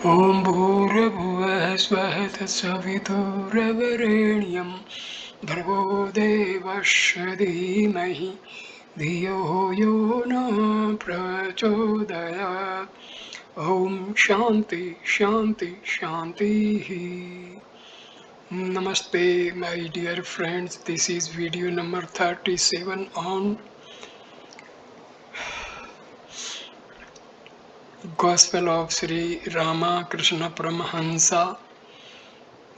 ॐ भूर्भुवः स्वः तत्सवितुर्वरेण्यं भर्गो देवस्य धीमहि धियो यो न प्रचोदयात् ॐ शान्ति शान्ति शान्तिः. Namaste, my dear friends. This is video number 37 on Gospel of Sri Ramakrishna Parmahamsa.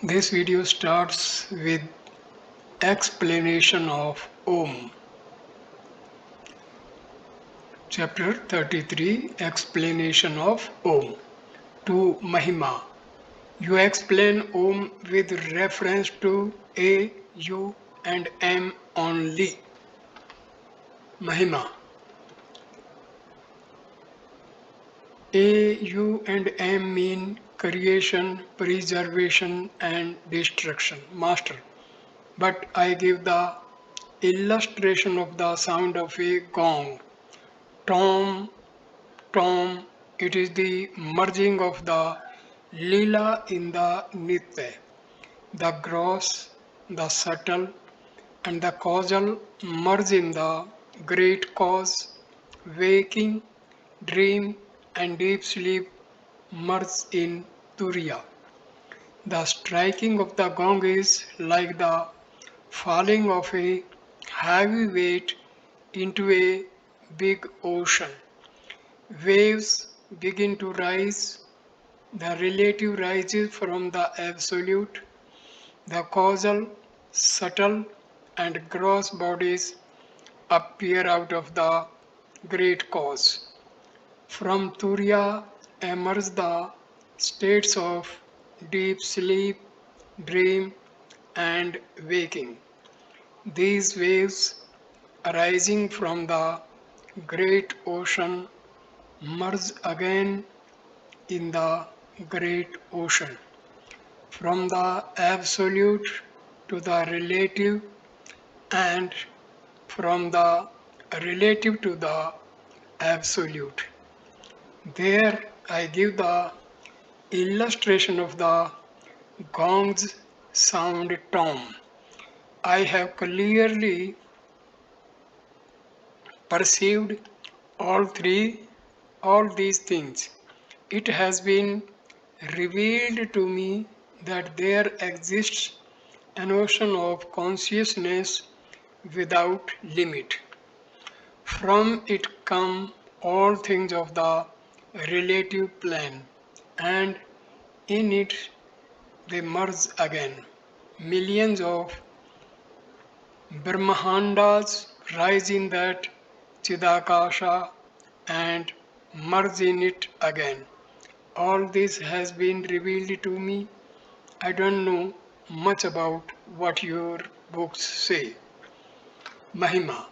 This video starts with explanation of Om. Chapter 33, explanation of Om. To Mahima. You explain Om with reference to A, U and M only. Mahima. A, U and M mean creation, preservation and destruction. Master. But I give the illustration of the sound of a gong. Tom, Tom, it is the merging of the lila in the nitya. The gross, the subtle, and the causal merge in the great cause. Waking, dream, and deep sleep merge in Turiya. The striking of the gong is like the falling of a heavy weight into a big ocean. Waves begin to rise, the relative rises from the absolute, the causal, subtle, and gross bodies appear out of the great cause. From Turiya emerge the states of deep sleep, dream, and waking. These waves arising from the great ocean merge again in the great ocean. From the absolute to the relative, and from the relative to the absolute. There I give the illustration of the gong's sound tom. I have clearly perceived all these things. It has been revealed to me that there exists an ocean of consciousness without limit. From it come all things of the relative plane, and in it they merge again. Millions of Brahmandas rise in that Chidakasha and merge in it again. All this has been revealed to me. I don't know much about what your books say. Mahima.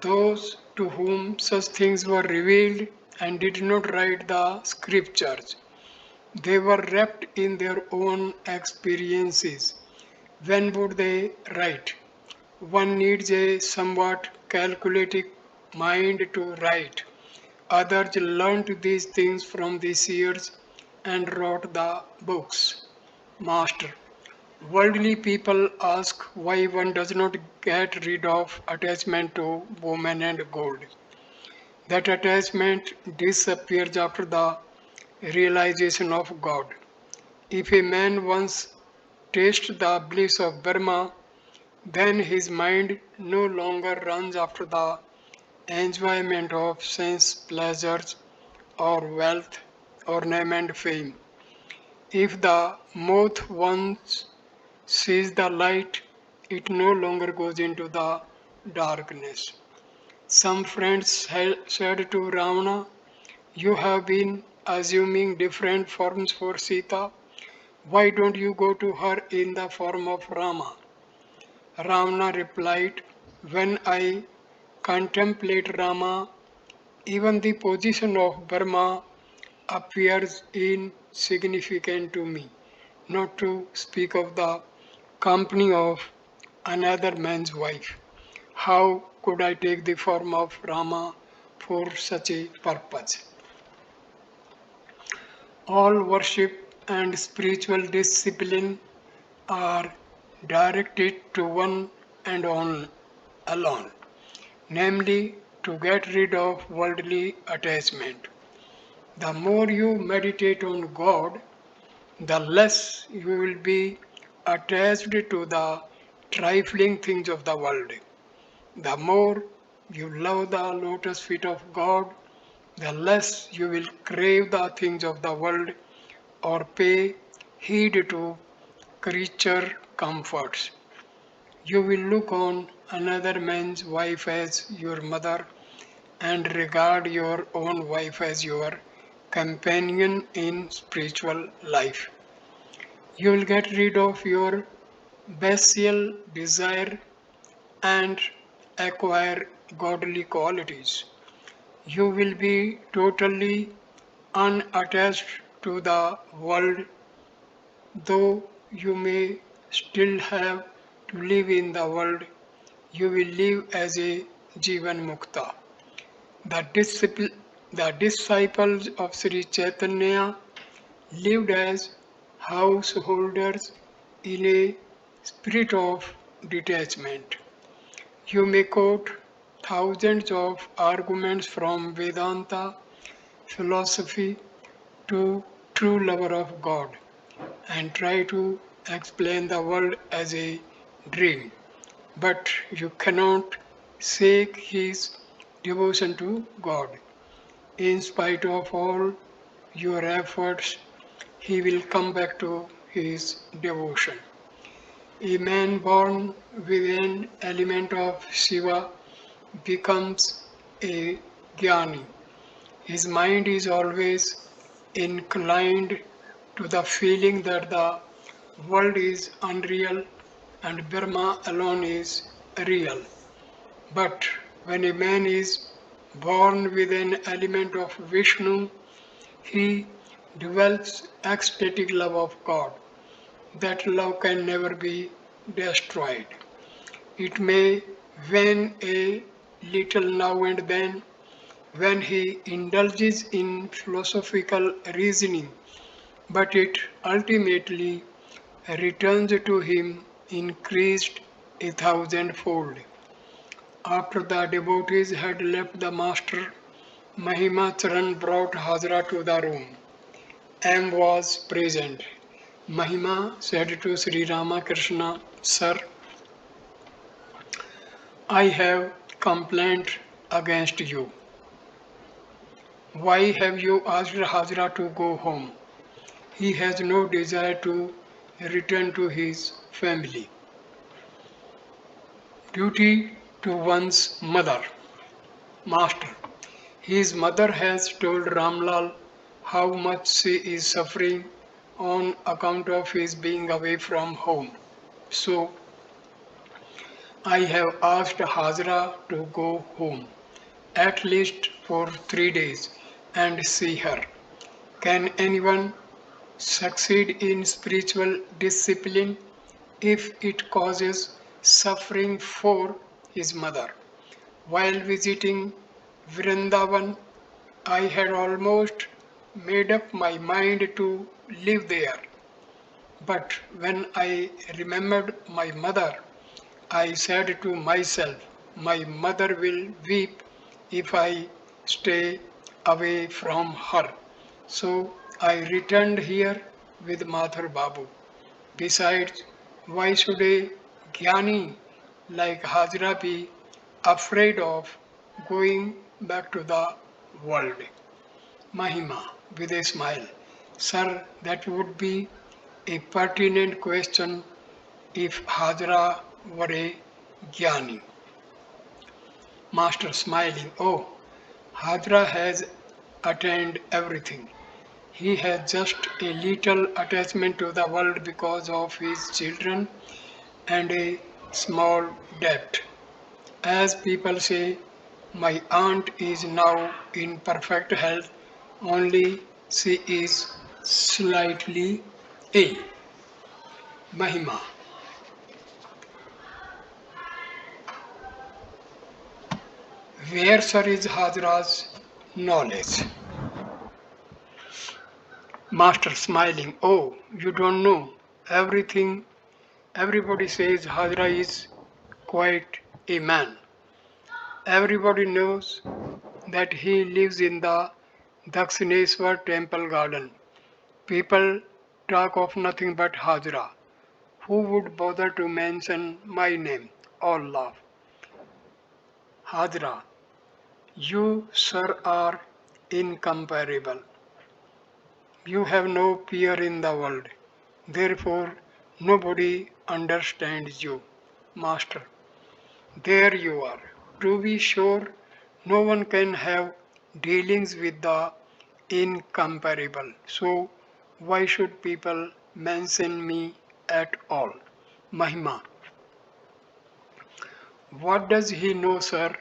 Those to whom such things were revealed and did not write the scriptures, they were wrapped in their own experiences. When would they write? One needs a somewhat calculating mind to write. Others learnt these things from the seers and wrote the books. Master. Worldly people ask why one does not get rid of attachment to woman and gold. That attachment disappears after the realization of God. If a man once tastes the bliss of Brahma, then his mind no longer runs after the enjoyment of sense pleasures or wealth or name and fame. If the moth once sees the light, it no longer goes into the darkness. Some friends said to Ramana, "You have been assuming different forms for Sita. Why don't you go to her in the form of Rama?" Ramana replied, "When I contemplate Rama, even the position of Brahma appears insignificant to me, not to speak of the company of another man's wife. How could I take the form of Rama for such a purpose?" All worship and spiritual discipline are directed to one and on alone, namely to get rid of worldly attachment. The more you meditate on God, the less you will be attached to the trifling things of the world. The more you love the lotus feet of God, the less you will crave the things of the world or pay heed to creature comforts. You will look on another man's wife as your mother and regard your own wife as your companion in spiritual life. You will get rid of your bestial desire and acquire godly qualities. You will be totally unattached to the world, though you may still have to live in the world. You will live as a Jivan Mukta. The disciples of Sri Chaitanya lived as householders in a spirit of detachment. You may quote thousands of arguments from Vedanta philosophy to true lover of God and try to explain the world as a dream, but you cannot shake his devotion to God. In spite of all your efforts, he will come back to his devotion. A man born with an element of Shiva becomes a jnani. His mind is always inclined to the feeling that the world is unreal and Brahma alone is real. But when a man is born with an element of Vishnu, he develops ecstatic love of God. That love can never be destroyed. It may wane a little now and then when he indulges in philosophical reasoning, but it ultimately returns to him increased a thousandfold. After the devotees had left the master, Mahima Charan brought Hajra to the room. M was present. Mahima said to Sri Ramakrishna, Sir, I have complaint against you. Why have you asked Hajra to go home? He has no desire to return to his family. Duty to one's mother. Master. His mother has told Ramlal how much she is suffering on account of his being away from home. So I have asked Hajra to go home, at least for 3 days, and see her. Can anyone succeed in spiritual discipline if it causes suffering for his mother? While visiting Vrindavan, I had almost made up my mind to live there. But when I remembered my mother, I said to myself, my mother will weep if I stay away from her. So I returned here with Mathur Babu. Besides, why should a Jnani like Hajra be afraid of going back to the world? Mahima, with a smile. Sir, that would be a pertinent question if Hajra were a Jnani. Master smiling. Oh, Hajra has attained everything. He has just a little attachment to the world because of his children and a small debt. As people say, my aunt is now in perfect health, only she is slightly ill. Mahima. Where sir is Hajra's knowledge? Master smiling. Oh, you don't know. Everything, everybody says Hajra is quite a man. Everybody knows that he lives in the Dakshineswar temple garden. People talk of nothing but Hajra. Who would bother to mention my name? All laugh. Hajra, you, sir, are incomparable. You have no peer in the world. Therefore, nobody understands you. Master, there you are. To be sure, no one can have dealings with the incomparable. So, why should people mention me at all? Mahima. What does he know, sir?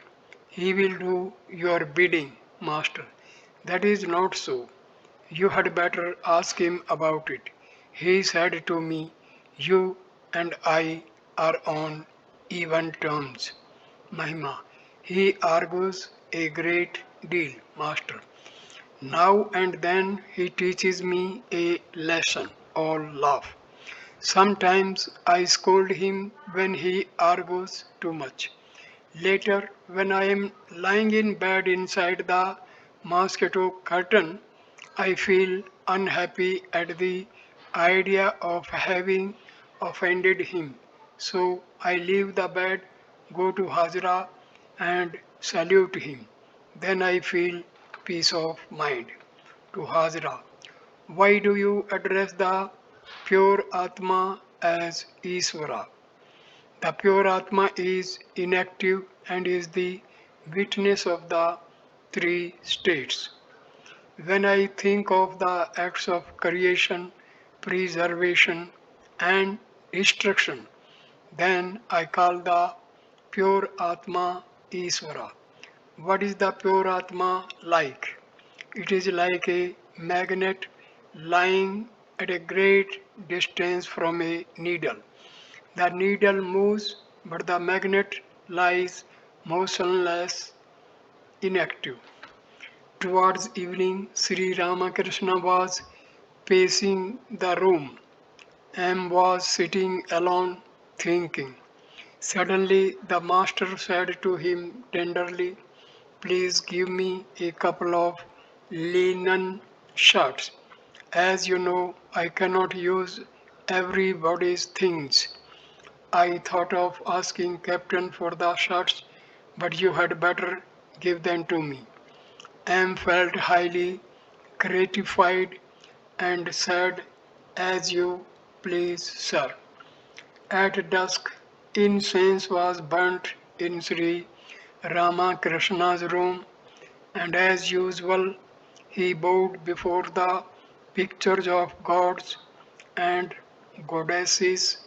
He will do your bidding, master. That is not so. You had better ask him about it. He said to me, you and I are on even terms. Mahima, he argues a great deal, master. Now and then he teaches me a lesson. All laugh. Sometimes I scold him when he argues too much. Later, when I am lying in bed inside the mosquito curtain, I feel unhappy at the idea of having offended him. So I leave the bed, go to Hajra, and salute him. Then I feel peace of mind. To Hajra, why do you address the pure Atma as Iswara? The pure Atma is inactive and is the witness of the three states. When I think of the acts of creation, preservation, and destruction, then I call the pure Atma Iswara. What is the pure Atma like? It is like a magnet lying at a great distance from a needle. The needle moves, but the magnet lies motionless, inactive. Towards evening, Sri Ramakrishna was pacing the room and was sitting alone thinking. Suddenly, the master said to him tenderly, please give me a couple of linen shirts. As you know, I cannot use everybody's things. I thought of asking Captain for the shirts, but you had better give them to me. M felt highly gratified and said, as you please, sir. At dusk, incense was burnt in Sri Ramakrishna's room, and as usual, he bowed before the pictures of gods and goddesses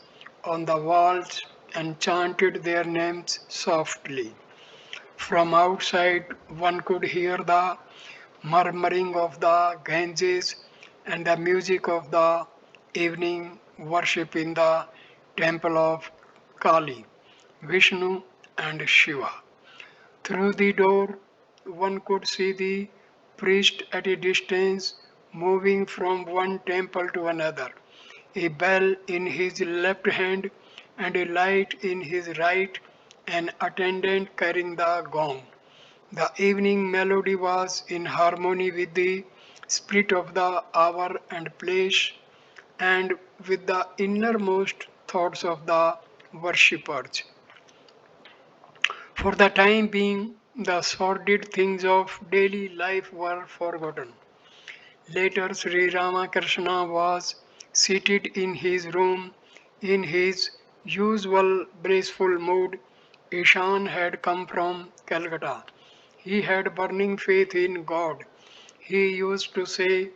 on the walls and chanted their names softly. From outside, one could hear the murmuring of the Ganges and the music of the evening worship in the temple of Kali, Vishnu, and Shiva. Through the door, one could see the priest at a distance moving from one temple to another, a bell in his left hand and a light in his right, an attendant carrying the gong. The evening melody was in harmony with the spirit of the hour and place and with the innermost thoughts of the worshippers. For the time being, the sordid things of daily life were forgotten. Later, Sri Ramakrishna was seated in his room in his usual blissful mood. Ishan had come from Calcutta. He had burning faith in God. He used to say,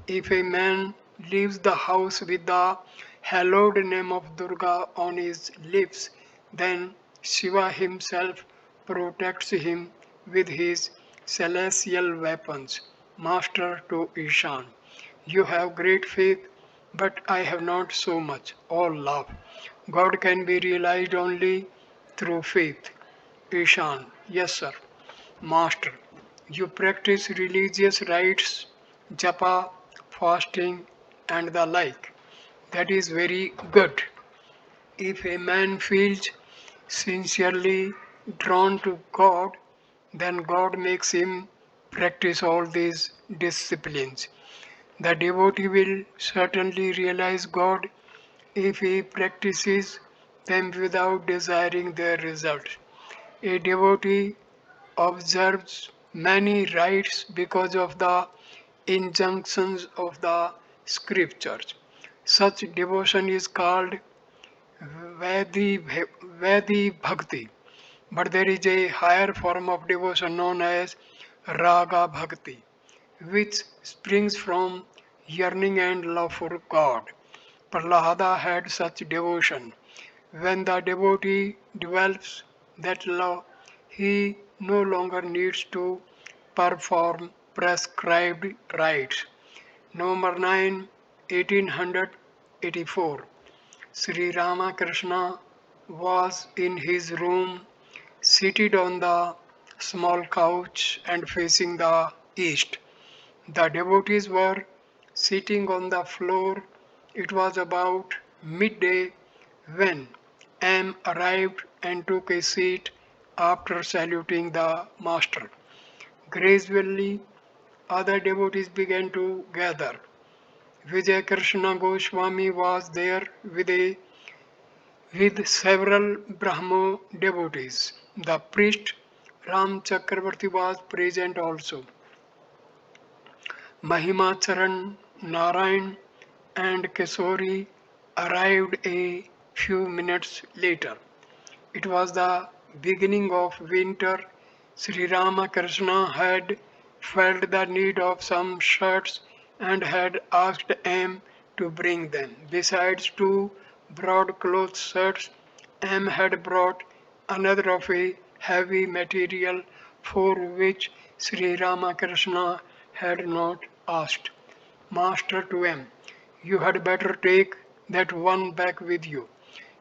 if a man leaves the house with the hallowed name of Durga on his lips, then Shiva himself protects him with his celestial weapons. Master to Ishan, you have great faith, but I have not so much. All love. God can be realized only through faith. Ishan, yes, sir. Master, you practice religious rites, japa, fasting, and the like. That is very good. If a man feels sincerely drawn to God, then God makes him practice all these disciplines. The devotee will certainly realize God if he practices them without desiring their result. A devotee observes many rites because of the injunctions of the scriptures. Such devotion is called Vedi, Vedi Bhakti. But there is a higher form of devotion known as Raga Bhakti, which springs from yearning and love for God. Prahlada had such devotion. When the devotee develops that love, he no longer needs to perform prescribed rites. Number 9, 1884. Sri Ramakrishna was in his room, seated on the small couch and facing the east. The devotees were sitting on the floor. It was about midday when M arrived and took a seat after saluting the master. Gradually, other devotees began to gather. Vijay Krishna Goswami was there with several Brahmo devotees. The priest Ram Chakravarti was present also. Mahimacharan, Narayan, and Kesori arrived a few minutes later. It was the beginning of winter. Sri Ramakrishna had felt the need of some shirts and had asked M to bring them. Besides two broadcloth shirts, M had brought another of a heavy material for which Sri Ramakrishna had not asked. Master to M, you had better take that one back with you.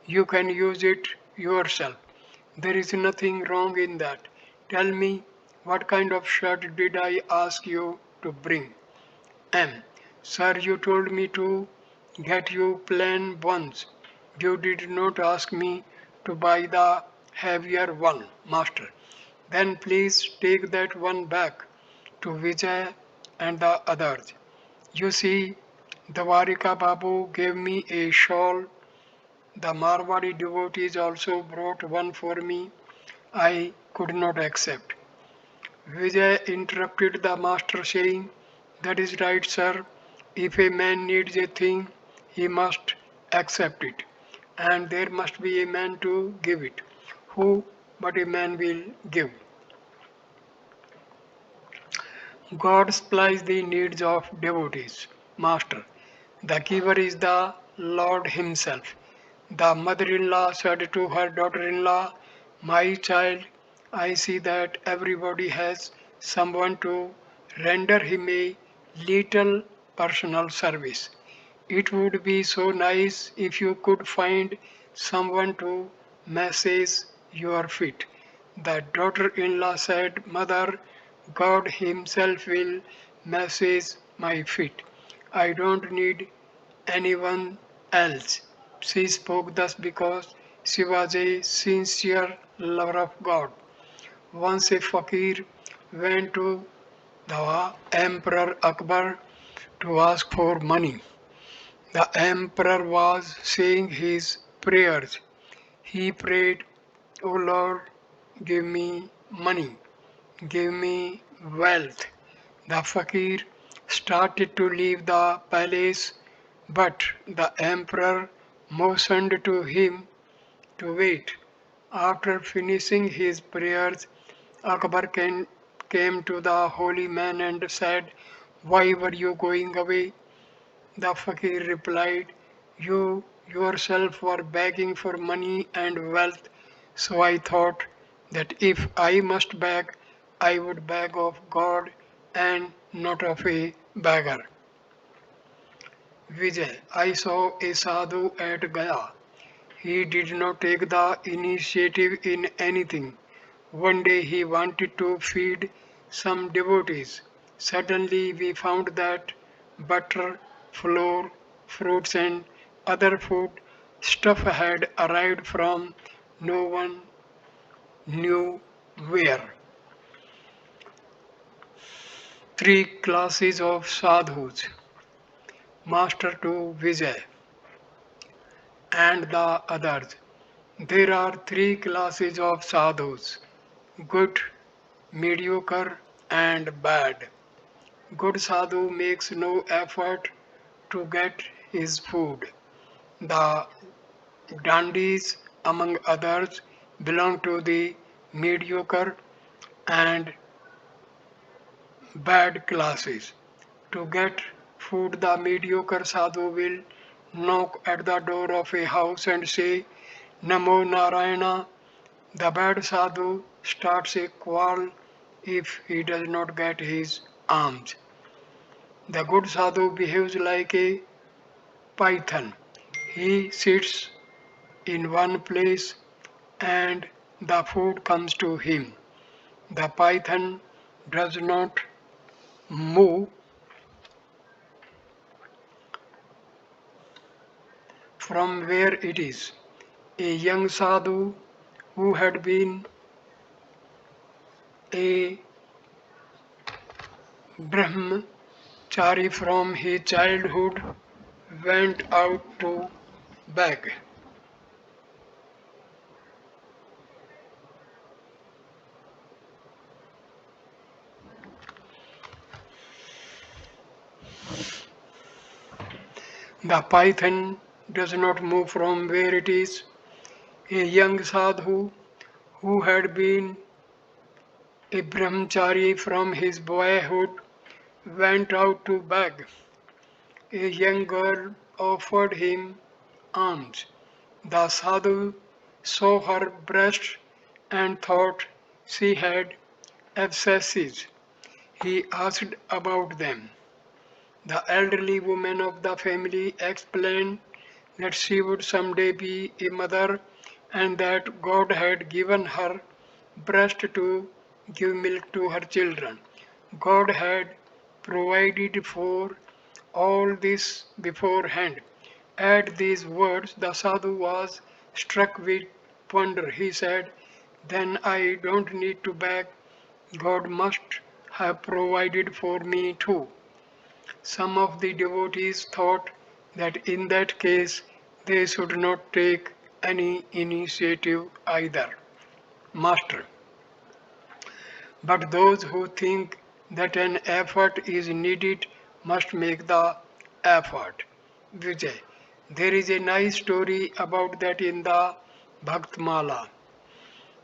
You can use it yourself. There is nothing wrong in that. Tell me, what kind of shirt did I ask you to bring? M. Sir, you told me to get you plain ones. You did not ask me to buy the heavier one, Master. Then please take that one back to Vijay and the others. You see, Dwarika Babu gave me a shawl. The Marwari devotees also brought one for me. I could not accept. Vijay interrupted the master, saying, that is right, sir. If a man needs a thing, he must accept it. And there must be a man to give it. Who but a man will give? God supplies the needs of devotees. Master. The giver is the Lord Himself. The mother in law said to her daughter in law, my child, I see that everybody has someone to render him a little personal service. It would be so nice if you could find someone to massage your feet. The daughter in law said, Mother, God Himself will massage my feet. I don't need anyone else. She spoke thus because she was a sincere lover of God. Once a fakir went to the Emperor Akbar to ask for money. The emperor was saying his prayers. He prayed, O Lord, give me money, give me wealth. The fakir started to leave the palace, but the emperor motioned to him to wait. After finishing his prayers, Akbar came to the holy man and said, why were you going away? The fakir replied, you yourself were begging for money and wealth, so I thought that if I must beg, I would beg of God and not of a beggar. Vijay, I saw a sadhu at Gaya. He did not take the initiative in anything. One day he wanted to feed some devotees. Suddenly we found that butter, flour, fruits, and other food stuff had arrived from no one knew where. Three classes of sadhus, Master to Vijay, and the others. There are three classes of sadhus, good, mediocre, and bad. Good sadhu makes no effort to get his food. The dandies, among others, belong to the mediocre and bad classes. To get food, the mediocre sadhu will knock at the door of a house and say, Namo Narayana. The bad sadhu starts a quarrel if he does not get his alms. The good sadhu behaves like a python. He sits in one place and the food comes to him. The python does not move from where it is. A young sadhu who had been a brahmachari from his childhood went out to beg. The python does not move from where it is. A young sadhu who had been a brahmachari from his boyhood went out to beg. A young girl offered him alms. The sadhu saw her breast and thought she had abscesses. He asked about them. The elderly woman of the family explained that she would someday be a mother and that God had given her breast to give milk to her children. God had provided for all this beforehand. At these words, the sadhu was struck with wonder. He said, Then I don't need to beg. God must have provided for me too. Some of the devotees thought that in that case they should not take any initiative either. Master. But those who think that an effort is needed must make the effort. Vijay. There is a nice story about that in the Bhaktmala.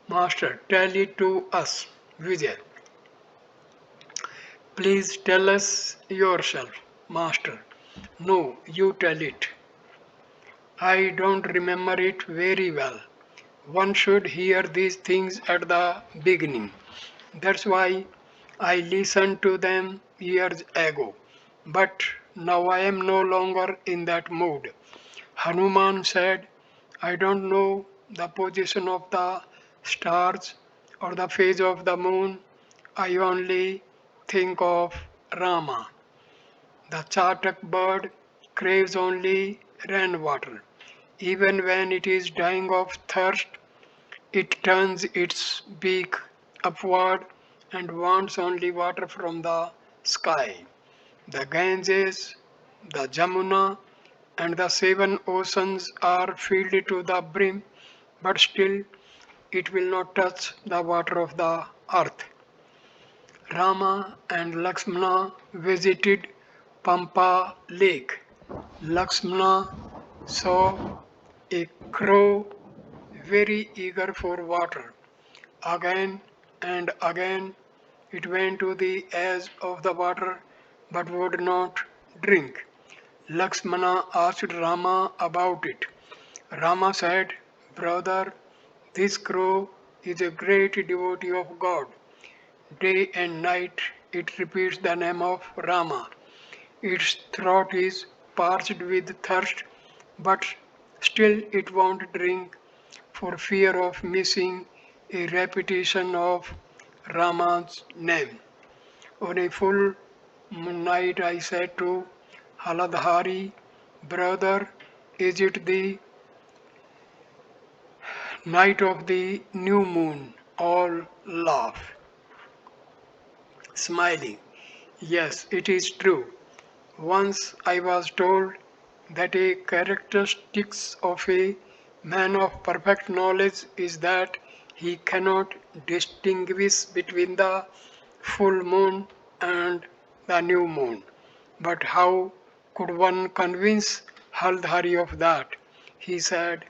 Master, tell it to us. Vijay. Please tell us yourself. Master. No, you tell it. I don't remember it very well. One should hear these things at the beginning. That's why I listened to them years ago. But now I am no longer in that mood. Hanuman said, I don't know the position of the stars or the phase of the moon. I only think of Rama. The chatak bird craves only rainwater. Even when it is dying of thirst, it turns its beak upward and wants only water from the sky. The Ganges, the Jamuna, and the seven oceans are filled to the brim, but still it will not touch the water of the earth. Rama and Lakshmana visited Pampa lake. Lakshmana saw a crow very eager for water. Again and again it went to the edge of the water but would not drink. Lakshmana asked Rama about it. Rama said, Brother, this crow is a great devotee of God. Day and night it repeats the name of Rama. Its throat is parched with thirst, but still it won't drink for fear of missing a repetition of Rama's name. On a full night I said to Haladhari, brother, is it the night of the new moon? All laugh, smiling. Yes, it is true. Once I was told that a characteristic of a man of perfect knowledge is that he cannot distinguish between the full moon and the new moon. But how could one convince Haldhari of that? He said,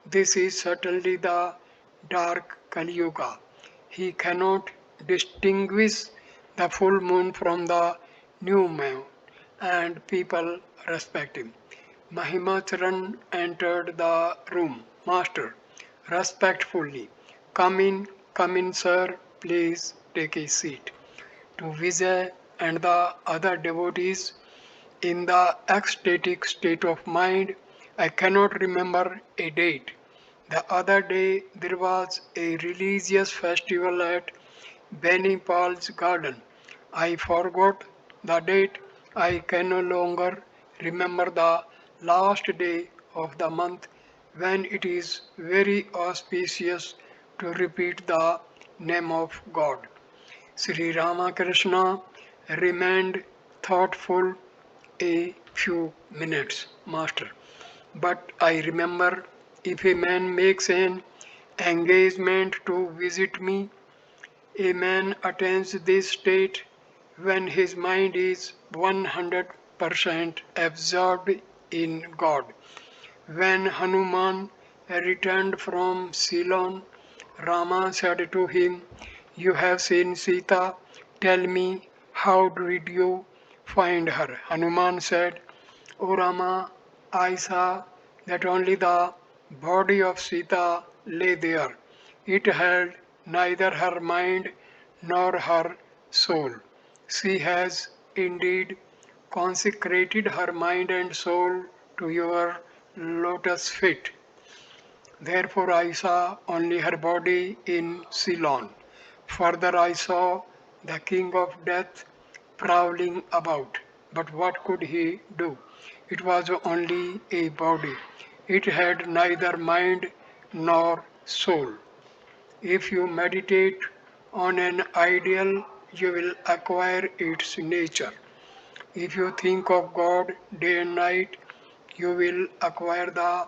this is certainly the dark Kali Yuga. He cannot distinguish the full moon from the new moon, and people respect him. Mahimacharan entered the room. Master, respectfully, come in, sir, please take a seat. To Vijay and the other devotees, in the ecstatic state of mind, I cannot remember a date. The other day there was a religious festival at Benny Paul's garden. I forgot the date. I can no longer remember the last day of the month when it is very auspicious to repeat the name of God. Sri Ramakrishna remained thoughtful a few minutes, Master. But I remember, if a man makes an engagement to visit me, a man attains this state when his mind is 100% absorbed in God. When Hanuman returned from Ceylon, Rama said to him, you have seen Sita, tell me, how did you find her? Hanuman said, O Rama, I saw that only the body of Sita lay there. It held neither her mind nor her soul. She has indeed consecrated her mind and soul to your lotus feet. Therefore I saw only her body in Ceylon. Further I saw the king of death prowling about. But what could he do? It was only a body. It had neither mind nor soul. If you meditate on an ideal, you will acquire its nature. If you think of God day and night, you will acquire the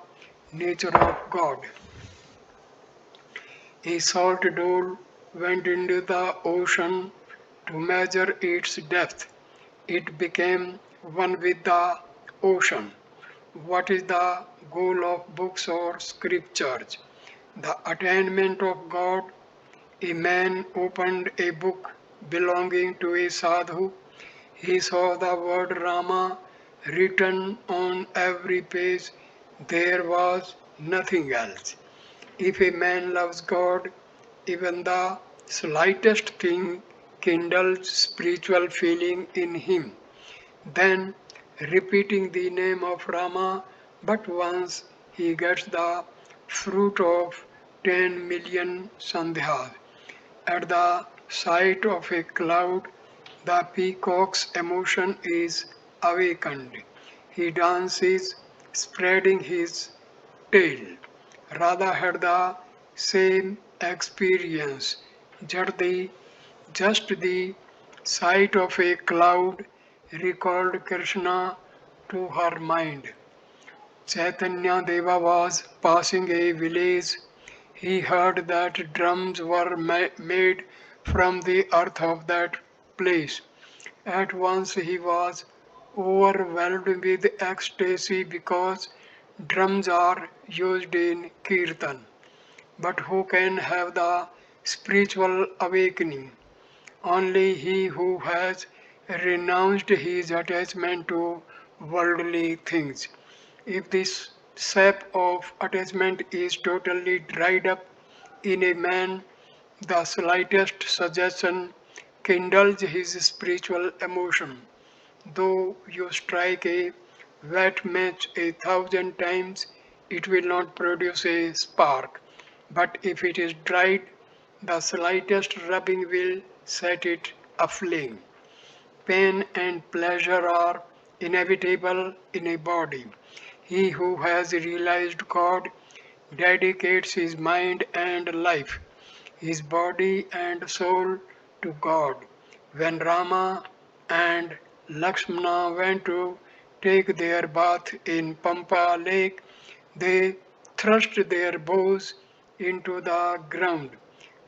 nature of God. A salt dole went into the ocean to measure its depth. It became one with the ocean. What is the goal of books or scriptures? The attainment of God. A man opened a book belonging to a sadhu. He saw the word Rama written on every page. There was nothing else. If a man loves God, even the slightest thing kindles spiritual feeling in him. Then, repeating the name of Rama but once, he gets the fruit of 10 million sandhyas. At the sight of a cloud, the peacock's emotion is awakened. He dances, spreading his tail. Radha had the same experience. Just the sight of a cloud recalled Krishna to her mind. Chaitanya Deva was passing a village. He heard that drums were made from the earth of that place. At once he was overwhelmed with ecstasy because drums are used in kirtan. But who can have the spiritual awakening? Only he who has renounced his attachment to worldly things. If this sap of attachment is totally dried up in a man, the slightest suggestion kindles his spiritual emotion. Though you strike a wet match 1,000 times, it will not produce a spark. But if it is dried, the slightest rubbing will set it aflame. Pain and pleasure are inevitable in a body. He who has realized God dedicates his mind and life, his body and soul to God. When Rama and Lakshmana went to take their bath in Pampa lake, they thrust their bows into the ground.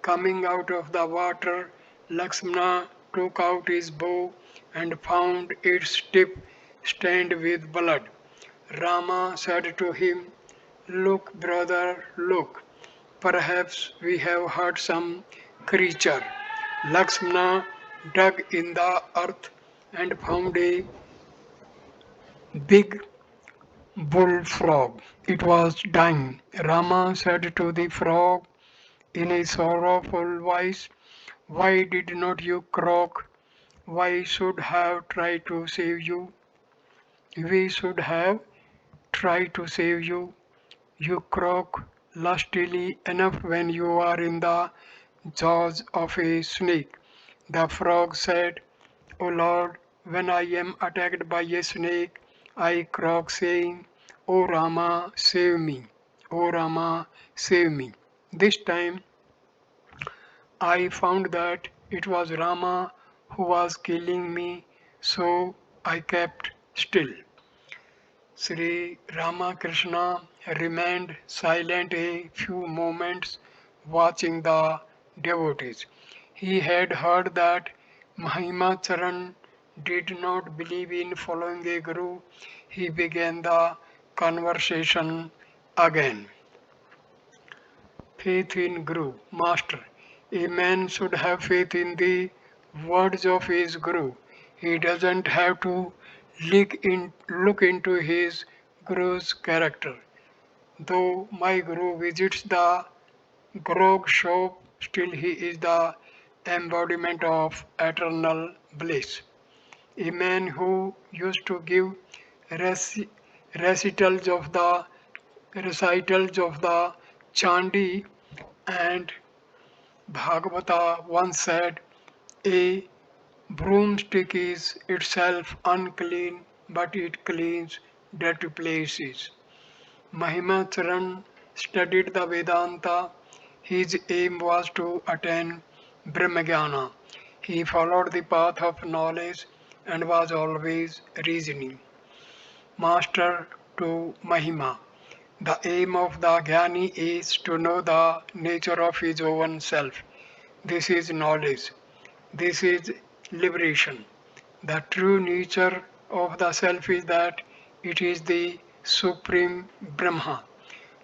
Coming out of the water, Lakshmana took out his bow and found its tip stained with blood. Rama said to him, "Look, brother, look. Perhaps we have hurt some creature." Lakshmana dug in the earth and found a big bullfrog. It was dying. Rama said to the frog in a sorrowful voice, "Why did not you croak? Why should have tried to save you? We should have tried to save you. You croak lustily enough when you are in the jaws of a snake." The frog said, "O Lord, when I am attacked by a snake, I croak saying, 'O Rama, save me! O Rama, save me!' This time I found that it was Rama who was killing me, so I kept still." Sri Ramakrishna remained silent a few moments, watching the devotees. He had heard that Mahimacharan did not believe in following a guru. He began the conversation again. Faith in Guru, Master. A man should have faith in the words of his Guru. He doesn't have to look into his Guru's character. Though my Guru visits the grog shop, still he is the embodiment of eternal bliss. A man who used to give reci- recitals of the recitals of the Chandi and Bhagavata once said, "A broomstick is itself unclean, but it cleans dirty places." Mahimacharan studied the Vedanta. His aim was to attain Brahmajnana. He followed the path of knowledge and was always reasoning. Master to Mahima. The aim of the Jnani is to know the nature of his own self. This is knowledge. This is liberation. The true nature of the self is that it is the Supreme Brahma.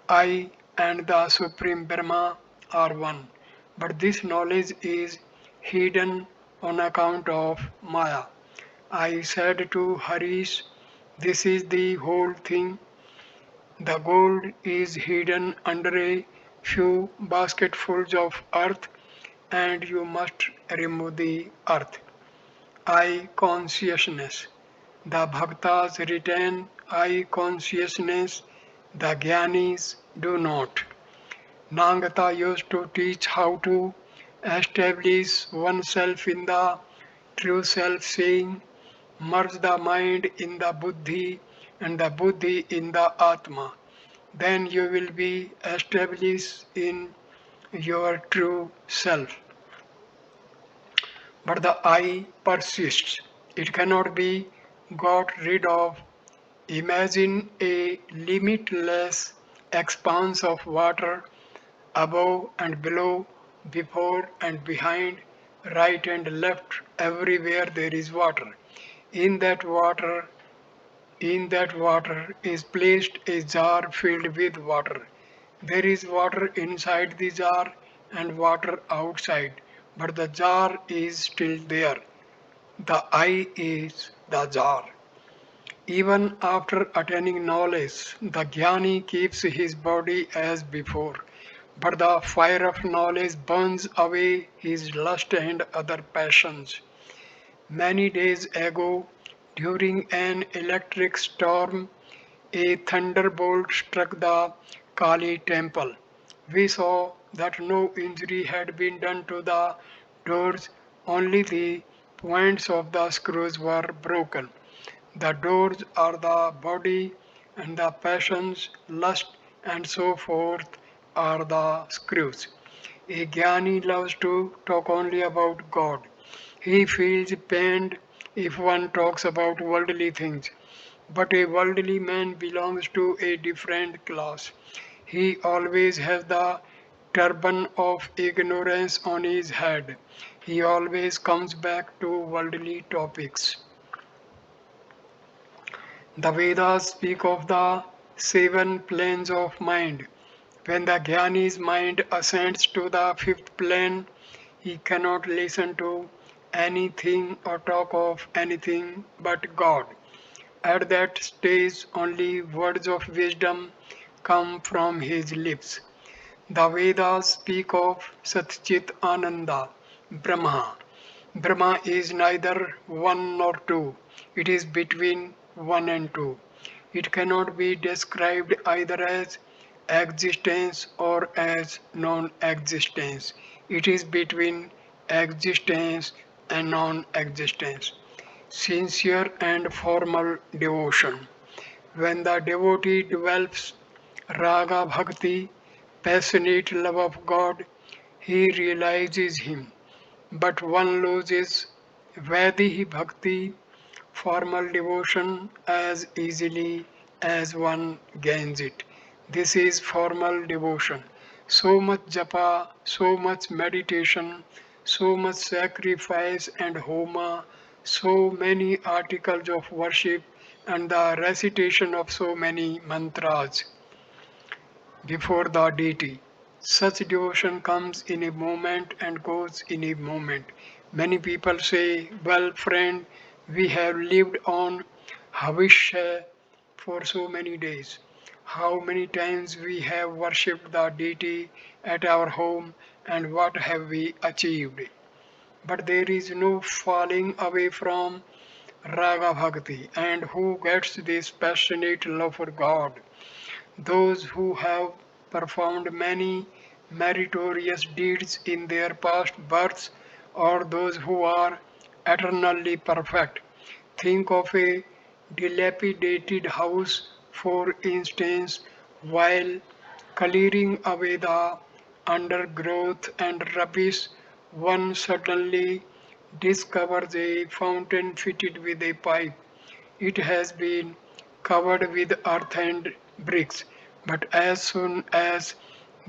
I and the Supreme Brahma are one. But this knowledge is hidden on account of Maya. I said to Harish, "This is the whole thing. The gold is hidden under a few basketfuls of earth, and you must remove the earth." I consciousness. The bhaktas retain I consciousness, the jnanis do not. Nangata used to teach how to establish oneself in the true self, saying, "Merge the mind in the buddhi and the buddhi in the atma. Then you will be established in your true self." But the I persists. It cannot be got rid of. Imagine a limitless expanse of water above and below, before and behind, right and left, everywhere there is water. In that water, in that water is placed a jar filled with water. There is water inside the jar and water outside, but the jar is still there. The I is the jar. Even after attaining knowledge, the jnani keeps his body as before, but the fire of knowledge burns away his lust and other passions. Many days ago, during an electric storm, a thunderbolt struck the Kali temple. We saw that no injury had been done to the doors, only the points of the screws were broken. The doors are the body, and the passions, lust, and so forth are the screws. A jnani loves to talk only about God. He feels pained if one talks about worldly things. But a worldly man belongs to a different class. He always has the turban of ignorance on his head. He always comes back to worldly topics. The Vedas speak of the seven planes of mind. When the Jnani's mind ascends to the fifth plane, he cannot listen to anything or talk of anything but God. At that stage, only words of wisdom come from his lips. The Vedas speak of Satchit Ananda, Brahma. Brahma is neither one nor two, it is between one and two. It cannot be described either as existence or as non existence. It is between existence and non existence. Sincere and formal devotion. When the devotee develops raga bhakti, passionate love of God, he realizes Him. But one loses Vedihi bhakti, formal devotion, as easily as one gains it. This is formal devotion. So much japa, so much meditation, so much sacrifice and homa, so many articles of worship, and the recitation of so many mantras before the deity. Such devotion comes in a moment and goes in a moment. Many people say, well, friend, we have lived on Havishya for so many days. How many times we have worshipped the deity at our home and what have we achieved? But there is no falling away from Raga Bhakti. And who gets this passionate love for God? Those who have performed many meritorious deeds in their past births, or those who are eternally perfect. Think of a dilapidated house, for instance, while clearing away the undergrowth and rubbish, one suddenly discovers a fountain fitted with a pipe. It has been covered with earth and bricks, but as soon as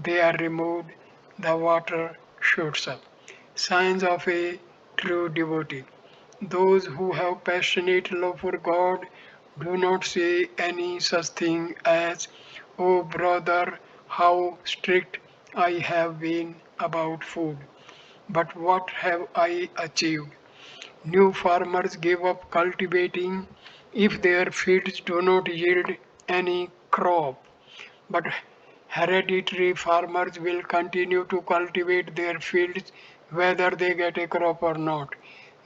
they are removed, the water shoots up. Signs of a true devotee. Those who have passionate love for God do not say any such thing as, oh brother, how strict I have been about food. But what have I achieved? New farmers give up cultivating if their fields do not yield any crop, but hereditary farmers will continue to cultivate their fields whether they get a crop or not.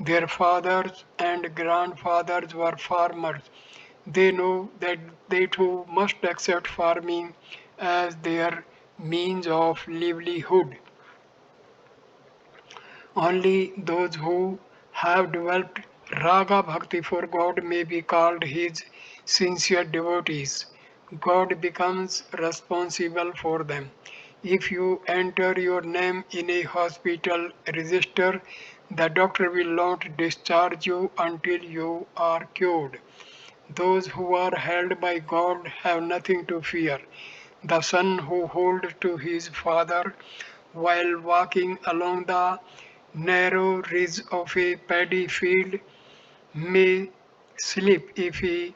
Their fathers and grandfathers were farmers. They know that they too must accept farming as their means of livelihood. Only those who have developed raga bhakti for God may be called His sincere devotees. God becomes responsible for them. If you enter your name in a hospital register, the doctor will not discharge you until you are cured. Those who are held by God have nothing to fear. The son who holds to his father while walking along the narrow ridge of a paddy field may slip if he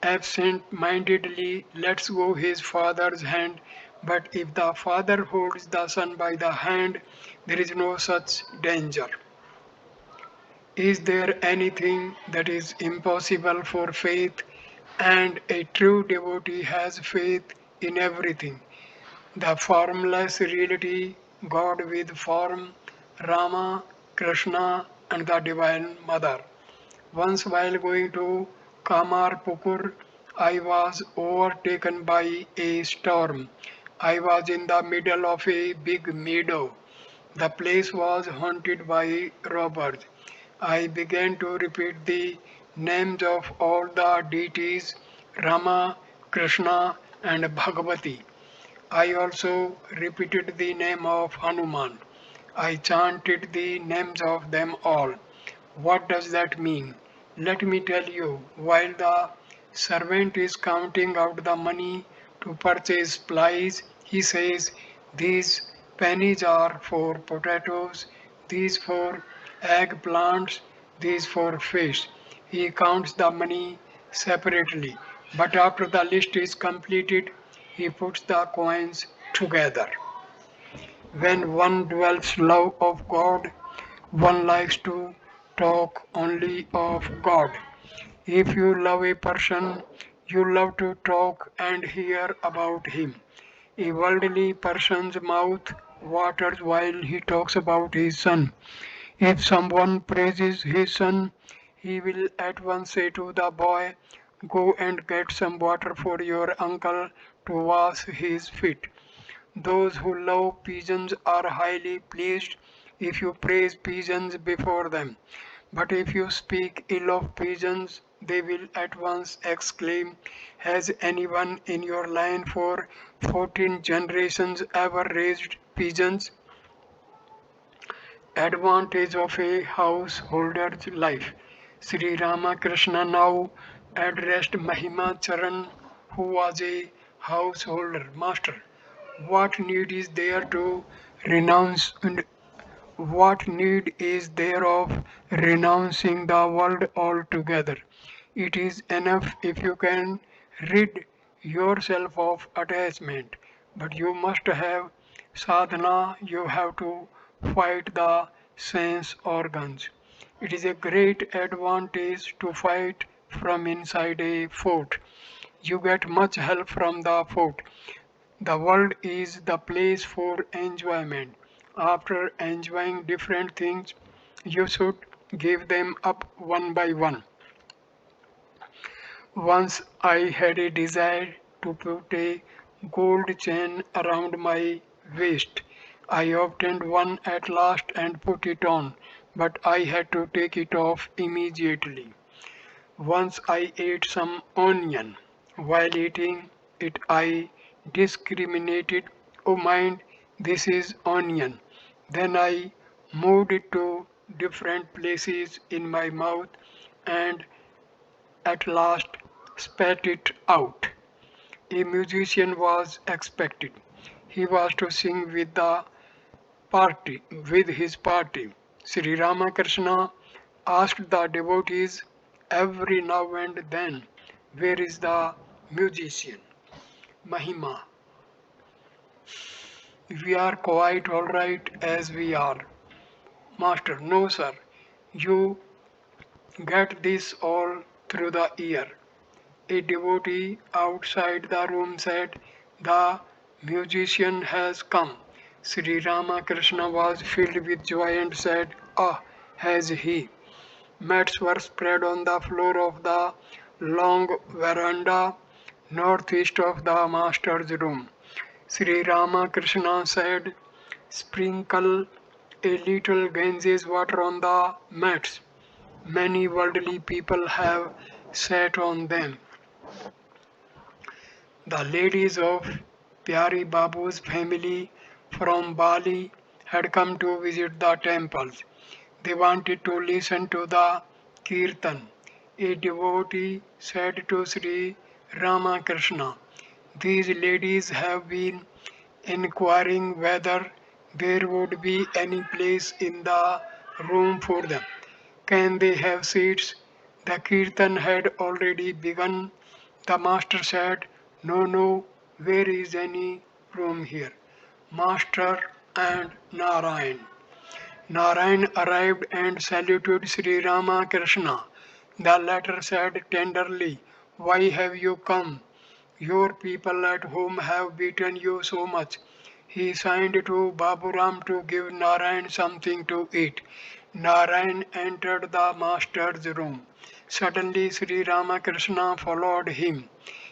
absent-mindedly lets go his father's hand, but if the father holds the son by the hand, there is no such danger. Is there anything that is impossible for faith? And a true devotee has faith in everything. The formless reality, God with form, Rama, Krishna, and the Divine Mother. Once, while going to Kamarpukur, I was overtaken by a storm. I was in the middle of a big meadow. The place was haunted by robbers. I began to repeat the names of all the deities Rama, Krishna, and Bhagavati. I also repeated the name of Hanuman. I chanted the names of them all. What does that mean? Let me tell you. While the servant is counting out the money to purchase supplies, he says, these pennies are for potatoes, these for eggplants, these for fish. He counts the money separately, but after the list is completed, he puts the coins together. When one dwells love of God, one likes to talk only of God. If you love a person, you love to talk and hear about him. A worldly person's mouth waters while he talks about his son. If someone praises his son, he will at once say to the boy, go and get some water for your uncle to wash his feet. Those who love pigeons are highly pleased if you praise pigeons before them. But if you speak ill of pigeons, they will at once exclaim, has anyone in your line for 14 generations ever raised pigeons? Advantage of a householder's life. Sri Ramakrishna now addressed Mahima Charan, who was a householder. Master, what need is there to renounce what need is there of renouncing the world altogether? It is enough if you can rid yourself of attachment, but you must have sadhana, you have to fight the sense organs. It is a great advantage to fight from inside a fort. You get much help from the fort. The world is the place for enjoyment. After enjoying different things, you should give them up one by one. Once I had a desire to put a gold chain around my waist. I obtained one at last and put it on, but I had to take it off immediately. Once I ate some onion. While eating it, I discriminated, oh mind, this is onion. Then I moved it to different places in my mouth and at last spat it out. A musician was expected. He was to sing with his party. Sri Ramakrishna asked the devotees every now and then, where is the musician? Mahima, we are quite alright as we are. Master, no sir, you get this all through the ear. A devotee outside the room said, the musician has come. Sri Ramakrishna was filled with joy and said, ah, has he? Mats were spread on the floor of the long veranda northeast of the master's room. Sri Ramakrishna said, sprinkle a little Ganges water on the mats. Many worldly people have sat on them. The ladies of Pyari Babu's family from Bali had come to visit the temples. They wanted to listen to the kirtan. A devotee said to Sri Ramakrishna, these ladies have been inquiring whether there would be any place in the room for them. Can they have seats? The kirtan had already begun. The master said, no, no, where is any room here? Master and Narayan. Narayan arrived and saluted Sri Ramakrishna. The latter said tenderly, why have you come? Your people at home have beaten you so much. He signed to Baburam to give Narayan something to eat. Narayan entered the master's room. Suddenly Sri Ramakrishna followed him.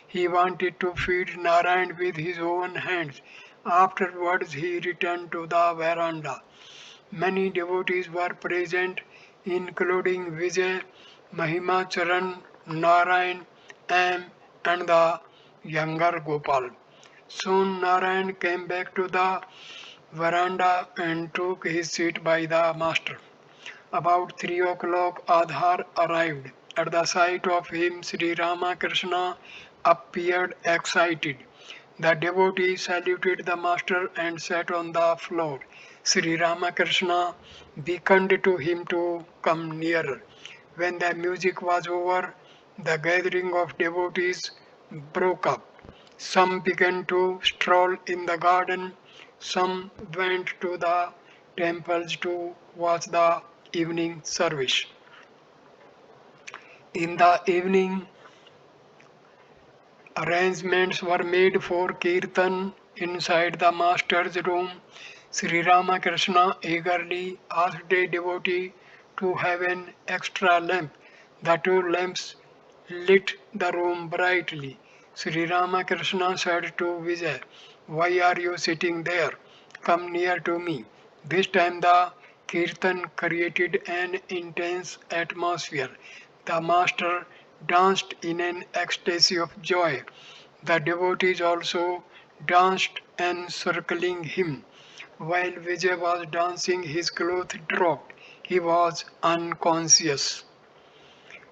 He wanted to feed Narayan with his own hands. Afterwards he returned to the veranda. Many devotees were present, including Vijay. Mahimacharan, Narayan, M, and the younger Gopal. Soon Narayan came back to the veranda and took his seat by the master. About 3 o'clock, Adhar arrived. At the sight of him, Sri Ramakrishna appeared excited. The devotee saluted the master and sat on the floor. Sri Ramakrishna beckoned to him to come nearer. When the music was over, the gathering of devotees broke up. Some began to stroll in the garden, some went to the temples to watch the evening service. In the evening, arrangements were made for Kirtan inside the master's room. Sri Ramakrishna eagerly asked a devotee to have an extra lamp. The two lamps lit the room brightly. Sri Ramakrishna said to Vijay, "Why are you sitting there? Come near to me." This time the Kirtan created an intense atmosphere. The master danced in an ecstasy of joy. The devotees also danced encircling him. While Vijay was dancing, his clothes dropped. He was unconscious.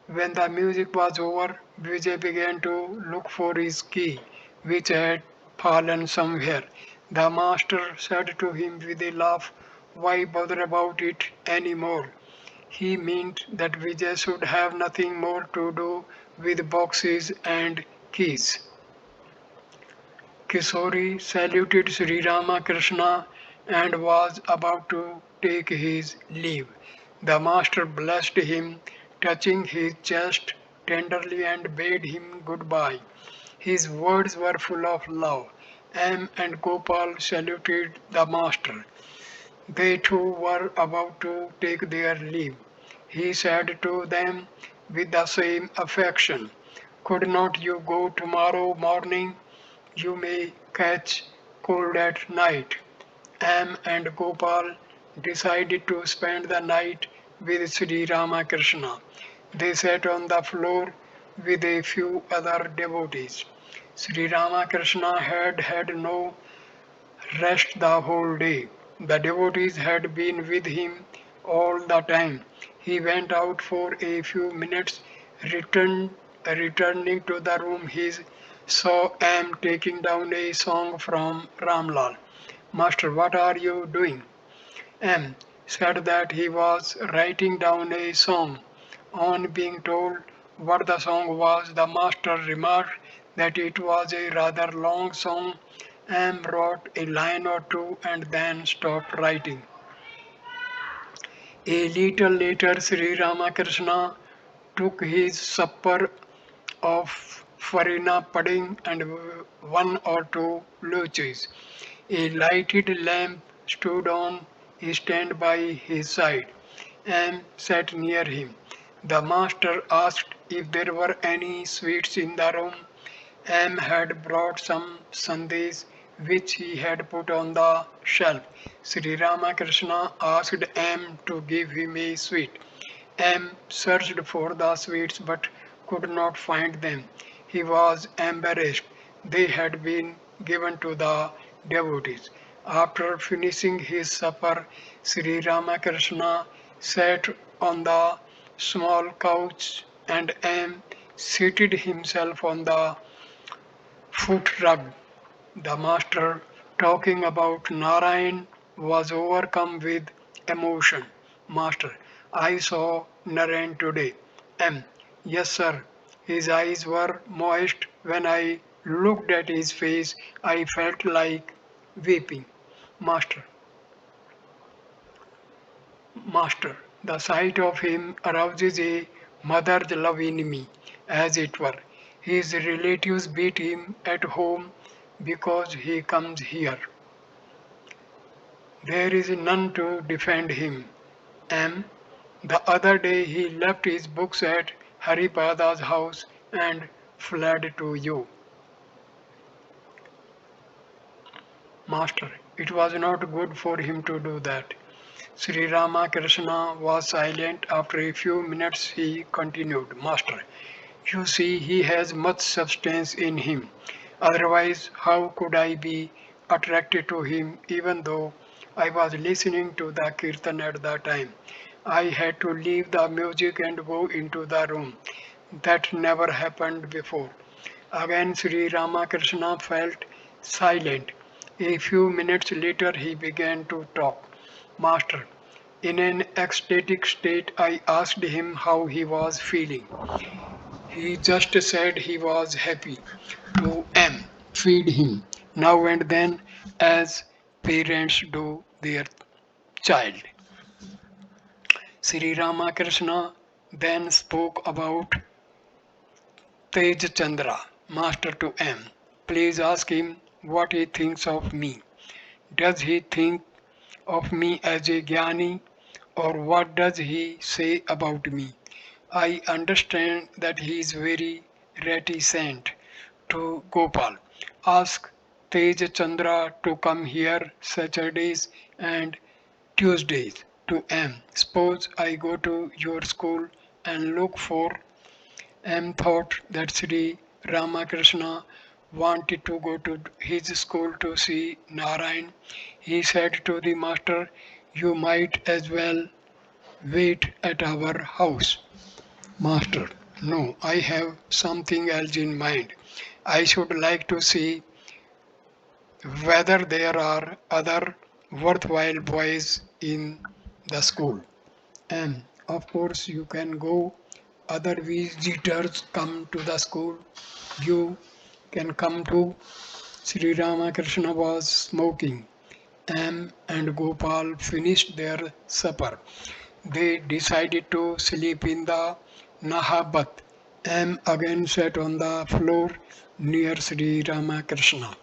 When the music was over, Vijay began to look for his key, which had fallen somewhere. The master said to him with a laugh, "Why bother about it any more?" He meant that Vijay should have nothing more to do with boxes and keys. Kishori saluted Sri Ramakrishna and was about to take his leave. The master blessed him, touching his chest tenderly and bade him goodbye. His words were full of love. M and Gopal saluted the master. They too were about to take their leave. He said to them with the same affection, "Could not you go tomorrow morning? You may catch cold at night." M and Gopal decided to spend the night with Sri Ramakrishna. They sat on the floor with a few other devotees. Sri Ramakrishna had had no rest the whole day. The devotees had been with him all the time. He went out for a few minutes, returning to the room. He saw M taking down a song from Ramlal. "Master, what are you doing?" M said that he was writing down a song. On being told what the song was, the master remarked that it was a rather long song. M wrote a line or two and then stopped writing. A little later, Sri Ramakrishna took his supper of farina pudding and one or two luchis. A lighted lamp stood on a stand by his side and sat near him. The master asked if there were any sweets in the room. M had brought some sandesh which he had put on the shelf. Sri Ramakrishna asked M to give him a sweet. M searched for the sweets but could not find them. He was embarrassed. They had been given to the devotees. After finishing his supper, Sri Ramakrishna sat on the small couch and M seated himself on the foot rug. The master, talking about Narayan, was overcome with emotion. "Master, I saw Narayan today." M. "Yes, sir." His eyes were moist. When I looked at his face, I felt like weeping. Master, Master, the sight of him arouses a mother's love in me, as it were. His relatives beat him at home because he comes here. There is none to defend him. M. The other day he left his books at Haripada's house and fled to you. Master, it was not good for him to do that. Sri Ramakrishna was silent. After a few minutes he continued, Master, you see he has much substance in him. Otherwise, how could I be attracted to him even though I was listening to the kirtan at the time? I had to leave the music and go into the room. That never happened before. Again Sri Ramakrishna felt silent. A few minutes later he began to talk. Master, in an ecstatic state, I asked him how he was feeling. He just said he was happy to feed him now and then as parents do their child. Sri Ramakrishna then spoke about Tej Chandra, Master to M. Please ask him what he thinks of me. Does he think of me as a Jnani or what does he say about me? I understand that he is very reticent to Gopal. Ask Tej Chandra to come here Saturdays and Tuesdays to M. Suppose I go to your school and look for M thought that Sri Ramakrishna wanted to go to his school to see Narayan. He said to the master, you might as well wait at our house. Master, no, I have something else in mind. I should like to see whether there are other worthwhile boys in the school. And of course, you can go. Other visitors come to the school. You can come too. Sri Ramakrishna was smoking. M and Gopal finished their supper. They decided to sleep in the Nahabat. M again sat on the floor near Sri Ramakrishna.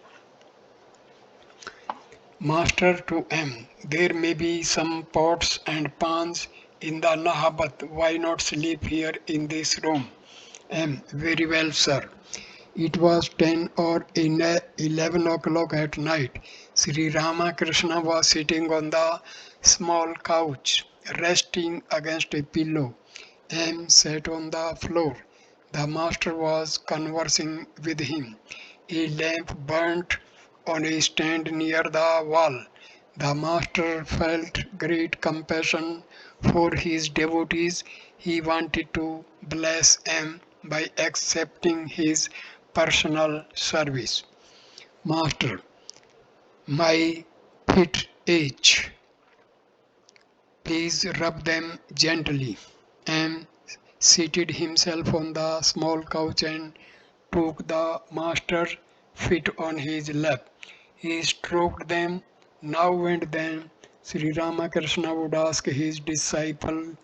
Master to M. There may be some pots and pans in the Nahabat. Why not sleep here in this room? M. Very well, sir. It was 10 or 11 o'clock at night. Sri Ramakrishna was sitting on the small couch, resting against a pillow. M sat on the floor. The master was conversing with him. A lamp burnt on a stand near the wall. The master felt great compassion for his devotees. He wanted to bless M by accepting his personal service. Master, my feet ache. Please rub them gently. M seated himself on the small couch and took the master's feet on his lap. He stroked them now and then. Sri Ramakrishna would ask his disciple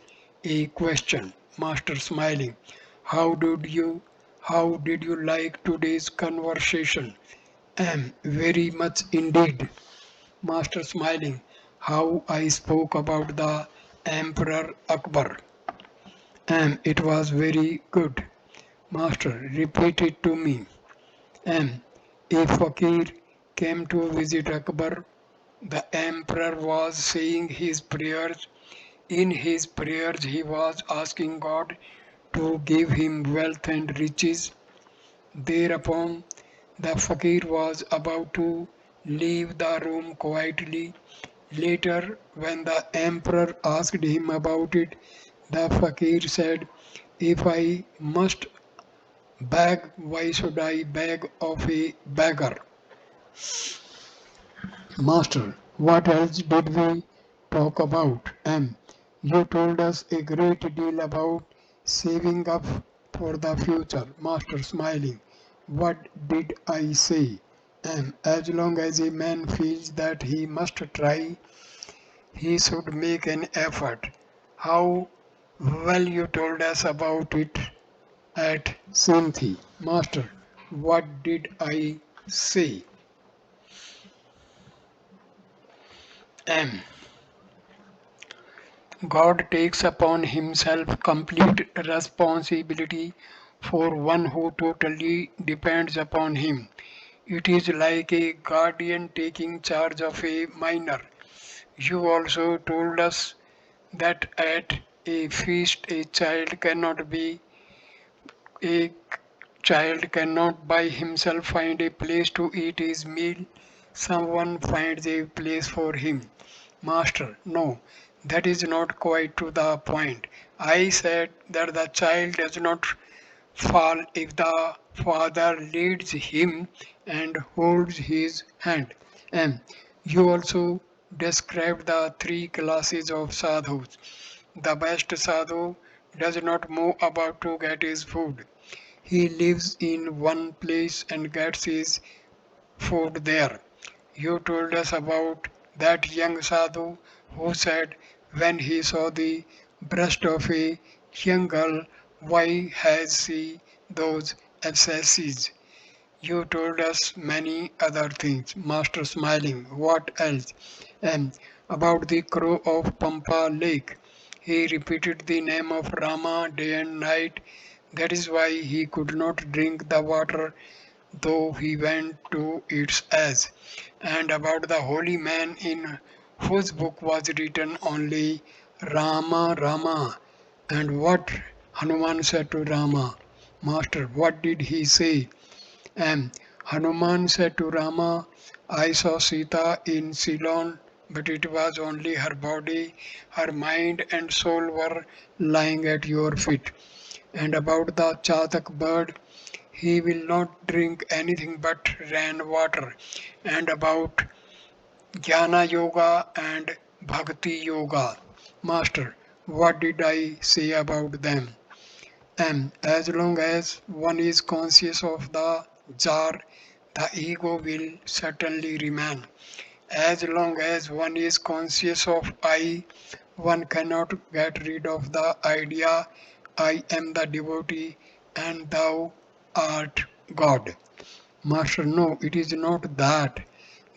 a question. Master smiling. How did you how did you like today's conversation? Very much indeed. Master smiling. How I spoke about the Emperor Akbar. It was very good. Master, repeat it to me. M. A fakir came to visit Akbar. The emperor was saying his prayers. In his prayers, he was asking God to give him wealth and riches. Thereupon, the fakir was about to leave the room quietly. Later, when the emperor asked him about it, the fakir said, if I must beg, why should I beg of a beggar? Master, what else did we talk about? M. You told us a great deal about saving up for the future. Master smiling. What did I say? M. As long as a man feels that he must try, he should make an effort. How well you told us about it at Sinthi. Master, what did I say? M. God takes upon himself complete responsibility for one who totally depends upon him. It is like a guardian taking charge of a minor. You also told us that at a feast a child cannot by himself find a place to eat his meal. Someone finds a place for him. Master, no, that is not quite to the point. I said that the child does not fall if the father leads him and holds his hand. And you also described the three classes of sadhus. The best sadhu does not move about to get his food. He lives in one place and gets his food there. You told us about that young sadhu who said when he saw the breast of a young girl, why has she those abscesses? You told us many other things. Master smiling. What else? And about the crow of Pampa Lake. He repeated the name of Rama day and night. That is why he could not drink the water though he went to its edge. And about the holy man in whose book was written only Rama Rama. And what Hanuman said to Rama? Master, what did he say? And Hanuman said to Rama, I saw Sita in Ceylon, but it was only her body, her mind and soul were lying at your feet. And about the Chatak bird, he will not drink anything but rain water. And about Jnana Yoga and Bhakti Yoga. Master, what did I say about them? And as long as one is conscious of the jar, the ego will certainly remain. As long as one is conscious of I, one cannot get rid of the idea I am the devotee and thou art God. Master, no, it is not that.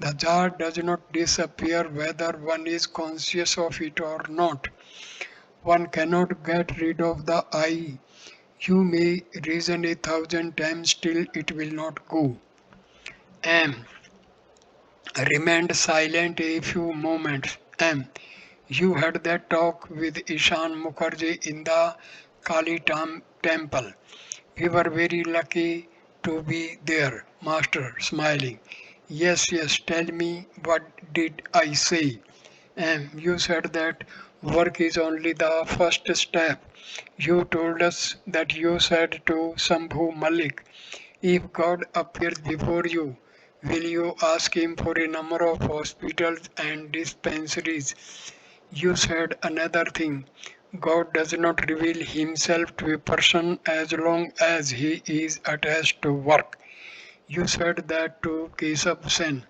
The jar does not disappear whether one is conscious of it or not. One cannot get rid of the I. You may reason 1,000 times, still it will not go. M. Remained silent a few moments. M. You had that talk with Ishan Mukherjee in the Kali temple. We were very lucky to be there. Master, smiling. Yes, yes, tell me, what did I say? You said that work is only the first step. You told us that you said to Sambhu Malik, if God appears before you, will you ask him for a number of hospitals and dispensaries? You said another thing. God does not reveal himself to a person as long as he is attached to work. You said that to Kesab Sen.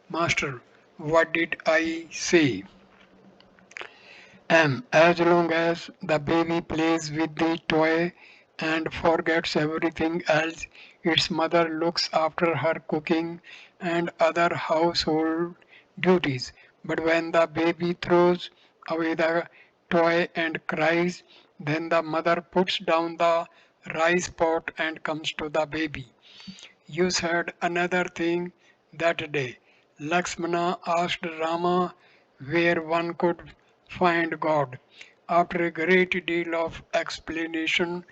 Master, what did I say? As long as the baby plays with the toy and forgets everything else, its mother looks after her cooking and other household duties. But when the baby throws away the toy and cries, then the mother puts down the rice pot and comes to the baby. You said another thing that day. Lakshmana asked Rama where one could find God. After a great deal of explanation,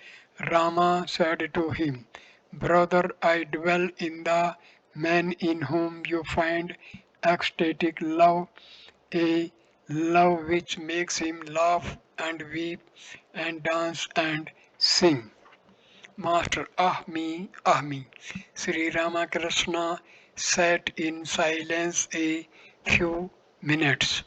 Rama said to him, Brother, I dwell in the man in whom you find ecstatic love, a love which makes him laugh and weep and dance and sing. Master, ah me. Sri Ramakrishna sat in silence a few minutes.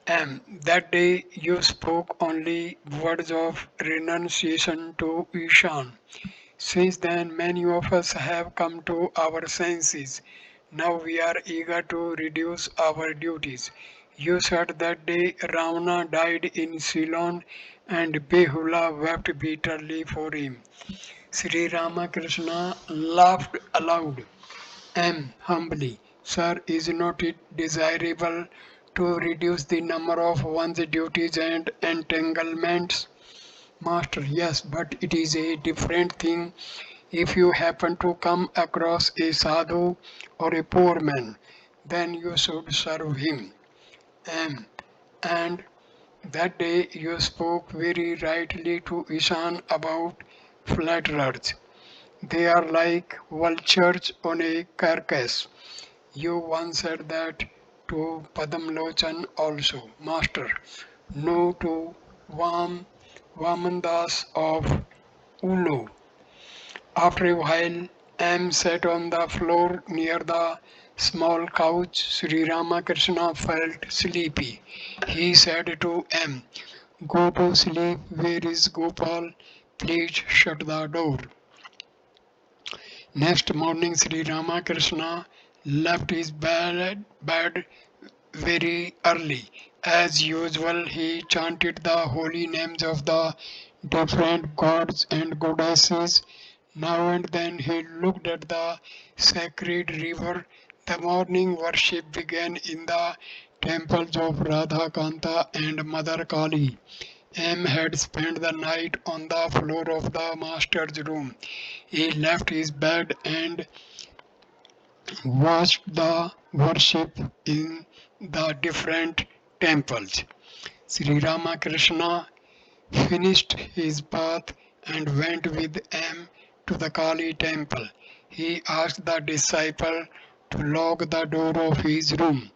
And that day you spoke only words of renunciation to Ishan. Since then, many of us have come to our senses. Now we are eager to reduce our duties. You said that day Ramana died in Ceylon and Behula wept bitterly for him. Sri Ramakrishna laughed aloud and humbly. Sir, is not it desirable to reduce the number of one's duties and entanglements? Master, yes, but it is a different thing if you happen to come across a sadhu or a poor man, then you should serve him. M. And that day you spoke very rightly to Ishan about flatterers. They are like vultures on a carcass. You once said that to Padamlochan also, Master. No to Vamandas of Ulu. After a while, M sat on the floor near the small couch. Sri Ramakrishna felt sleepy. He said to M, "Go to sleep. Where is Gopal? Please shut the door." Next morning, Sri Ramakrishna left his bed very early. As usual, he chanted the holy names of the different gods and goddesses. Now and then he looked at the sacred river. The morning worship began in the temples of Radha Kanta and Mother Kali. M had spent the night on the floor of the master's room. He left his bed and watched the worship in the different temples. Sri Ramakrishna finished his bath and went with M to the Kali temple. He asked the disciple to lock the door of his room.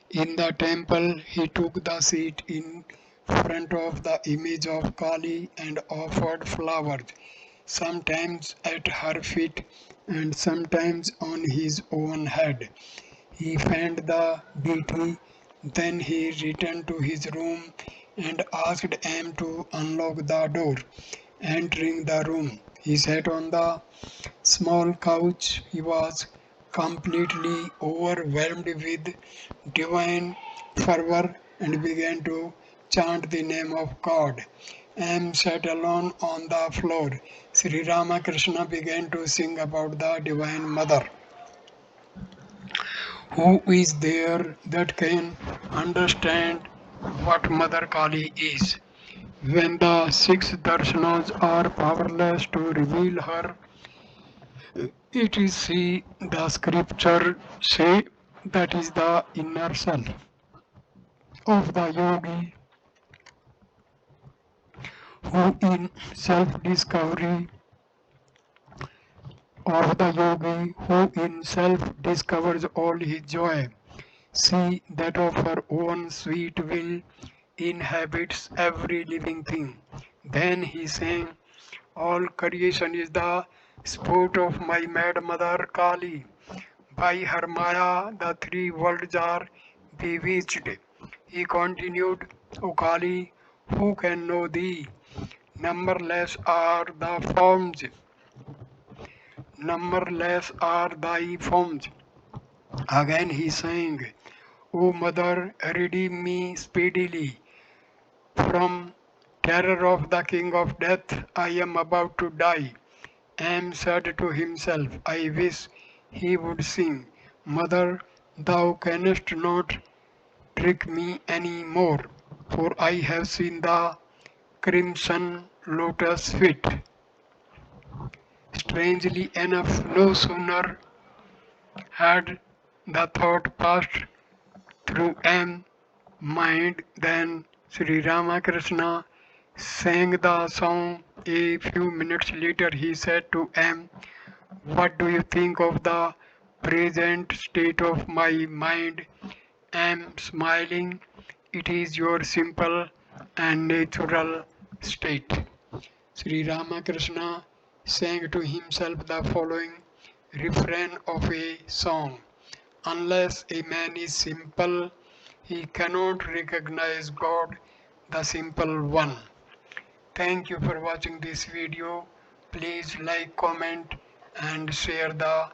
In the temple, he took the seat in front of the image of Kali and offered flowers, sometimes at her feet and sometimes on his own head. He fanned the deity, then he returned to his room and asked M to unlock the door. Entering the room, he sat on the small couch. He was completely overwhelmed with divine fervor and began to chant the name of God. M sat alone on the floor. Sri Ramakrishna began to sing about the Divine Mother. Who is there that can understand what Mother Kali is? When the six darshanas are powerless to reveal her, it is she, the scripture say, that is the inner self of the yogi who in self-discovery of the yogi who in self discovers all his joy. She that of her own sweet will inhabits every living thing. Then he sang, all creation is the sport of my mad mother Kali. By her Maya the three worlds are bewitched. He continued, O Kali, who can know thee? Numberless are the forms, numberless are thy forms. Again he sang, O mother, redeem me speedily. From terror of the king of death, I am about to die. M said to himself, I wish he would sing, Mother, thou canst not trick me any more, for I have seen the crimson lotus feet. Strangely enough, no sooner had the thought passed through M mind than Sri Ramakrishna sang the song. A few minutes later he said to M, what do you think of the present state of my mind? M smiling, it is your simple and natural state. Sri Ramakrishna sang to himself the following refrain of a song. Unless a man is simple, he cannot recognize God, the simple one. Thank you for watching this video. Please like, comment and share the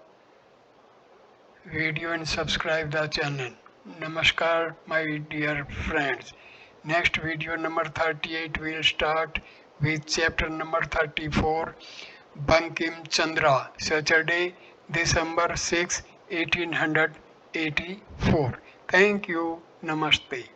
video and subscribe the channel. Namaskar my dear friends. Next video number 38 will start with chapter number 34 Bankim Chandra, Saturday, December 6, 1884. Thank you. Namaste.